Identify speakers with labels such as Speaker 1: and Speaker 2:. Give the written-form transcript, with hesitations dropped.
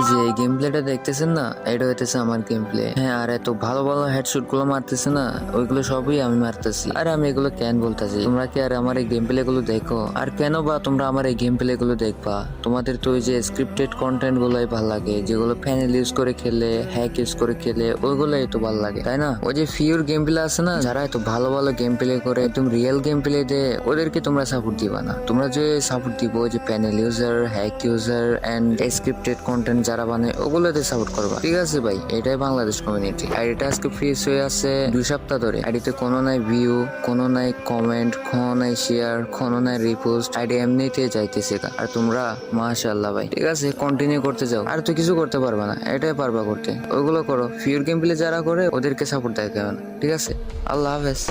Speaker 1: যে এই গেম প্লেটা দেখতেছেন না, এটা হইতেছে আমার গেম প্লে। হ্যাঁ, আর এত ভালো ভালো হেডশট গুলো মারতেছে না, ওইগুলো সবই আমি মারতেছি। আর আমি এগুলো কেন বলতেছি, তোমরা কি আর আমার এই গেম প্লে গুলো দেখো? আর কেন বা তোমরা আমার এই গেম প্লে গুলো দেখবা? তোমাদের তো ওই যে স্ক্রিপ্টেড কন্টেন্ট গুলোই ভালো লাগে, যেগুলো প্যানেল ইউজ করে খেলে, হ্যাক ইউজ করে খেলে, ওইগুলোই তো ভালো লাগে, তাই না? ওই যে ফিউর গেম প্লে আছে না, যারা এত ভালো ভালো গেম প্লে করে, একদম রিয়েল গেম প্লে দেয়, ওদেরকে তোমরা সাপোর্ট দিবা না। তোমরা যে সাপোর্ট দিব যে panel user, hack user and scripted content যারা বানায়, ওগুলোতে সাপোর্ট করবা, ঠিক আছে ভাই? এটাই বাংলাদেশ কমিউনিটি। আইডিটা আজকে ফ্রিজ হয়ে আছে 2 সপ্তাহ ধরে। আইডিতে কোনো নাই ভিউ, কোনো নাই কমেন্ট, কোনো নাই শেয়ার, কোনো নাই রিপোস্ট। আইডি এমনিতে যাইতেছে। আর তোমরা মাশাআল্লাহ ভাই, ঠিক আছে, কন্টিনিউ করতে যাও। আর তো কিছু করতে পারবা না, এটাই পারবা করতে, ওইগুলো করো। ফিউর গেম প্লে যারা করে ওদেরকে সাপোর্ট দেয় কেমন, ঠিক আছে? আল্লাহ হাফেজ।